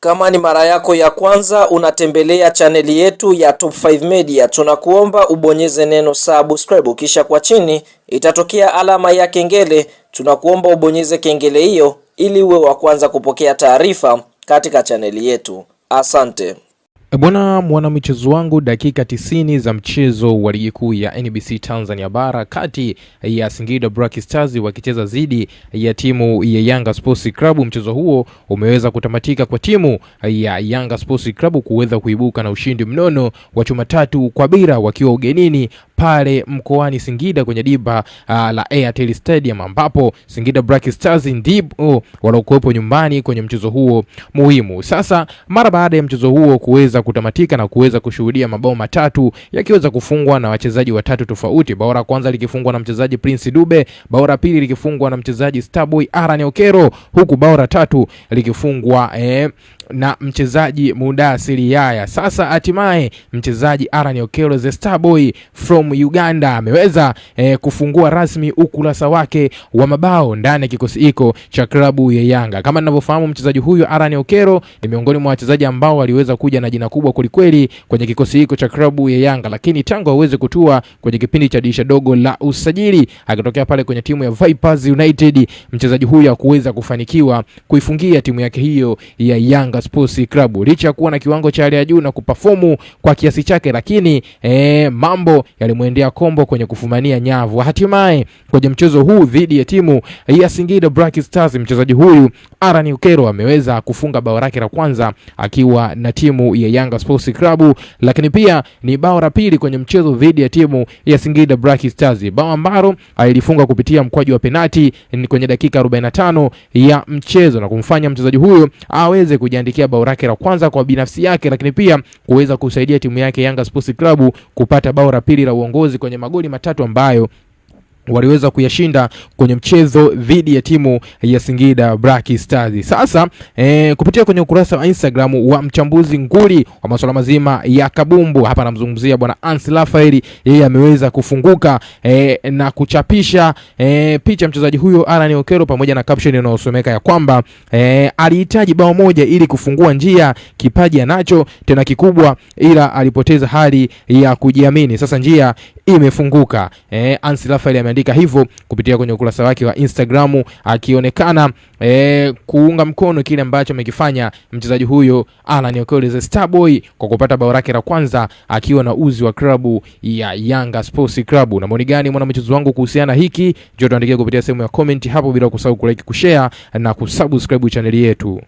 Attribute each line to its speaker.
Speaker 1: Kama ni mara yako ya kwanza unatembelea chaneli yetu ya Top 5 Media, tunakuomba ubonyeze neno subscribe, kisha kwa chini itatokea alama ya kengele. Tunakuomba ubonyeze kengele hiyo ili uwe wa kwanza kupokea taarifa katika chaneli yetu. Asante.
Speaker 2: Bwana mwanamichezo wangu, dakika 90 za mchezo wa ligi kuu ya NBC Tanzania Bara kati ya Singida Black Stars wakicheza dhidi ya timu ya Yanga Sports Club. Mchezo huo umeweza kutamatika kwa timu ya Yanga Sports Club kuweza kuibuka na ushindi mnono wa chuma 3-0 wakiwa ugenini pale mkoani Singida kwenye dimba la Airtel Stadium, ambapo Singida Black Stars ndipo waliokuwepo nyumbani kwenye mchezo huo muhimu. Sasa mara baada ya mchezo huo kuweza kutamatika na kuweza kushuhudia mabao matatu yakiweza kufungwa na wachezaji watatu tofauti, bao la kwanza likifungwa na mchezaji Prince Dube, bao la pili likifungwa na mchezaji Starboy Aran Okero, huku bao la tatu likifungwa na mchezaji Mudasiri Yaya. Sasa hatimaye mchezaji Aran Okero the Starboy from Uganda ameweza kufungua rasmi ukurasa wake wa mabao ndani ya kikosi hiko cha klabu ya Yanga. Kama ninavyofahamu, mchezaji huyo Aran Okero ni miongoni mwa wachezaji ambao waliweza kuja na jina kubwa kulikweli kwenye kikosi hiko cha klabu ya Yanga, lakini tangu aweze kutua kwenye kipindi cha dirisha dogo la usajili akitokea pale kwenye timu ya Vipers United, mchezaji huyo hakuweza kufanikiwa kuifungia timu yake hiyo ya Yanga Sports Club licha ya kuwa na kiwango cha hali ya juu na kuperform kwa kiasi chake, lakini mambo yalimwendea kombo kwenye kufumania nyavu. Hatimaye kwenye mchezo huu dhidi ya timu ya Singida Black Stars, mchezaji huyu Aran Okero ameweza kufunga bao lake la kwanza akiwa na timu ya Yanga Sports Club, lakini pia ni bao la pili kwenye mchezo dhidi ya timu ya Singida Black Stars, bao ambalo alifunga kupitia mkwaju wa penalti kwenye dakika 45 ya mchezo na kumfanya mchezaji huyo aweze kujiandikia bao lake la kwanza kwa binafsi yake, lakini pia kuweza kusaidia timu yake Yanga Sports Club kupata bao la pili la uongozi kwenye magoli matatu ambayo waliweza kuyashinda kwenye mchezo dhidi ya timu ya Singida Black Stars. Sasa kupitia kwenye ukurasa wa Instagram wa mchambuzi nguli wa masuala mazima ya kabumbu, hapa namzungumzia bwana Ansi Rafael, yeye ameweza kufunguka na kuchapisha picha mchezaji huyo Aran Okero pamoja na caption inayosomeka ya kwamba alihitaji bao moja ili kufungua njia, kipaji anacho tena kikubwa, ila alipoteza hali ya kujiamini, sasa njia imefunguka. Ansi Rafael ameandika hivyo kupitia kwenye ukurasa wake wa Instagram, akionekana kuunga mkono kile ambacho amekifanya mchezaji huyo Aran Okero the Starboy kwa kupata bao lake la kwanza akiwa na uzi wa klabu ya Yanga Sports Club. Na maoni gani mwana mchezo wangu kuhusiana hiki? Njoo tuandikie kupitia sehemu ya comment hapo, bila kusahau kulike, kushare na kusubscribe channel yetu.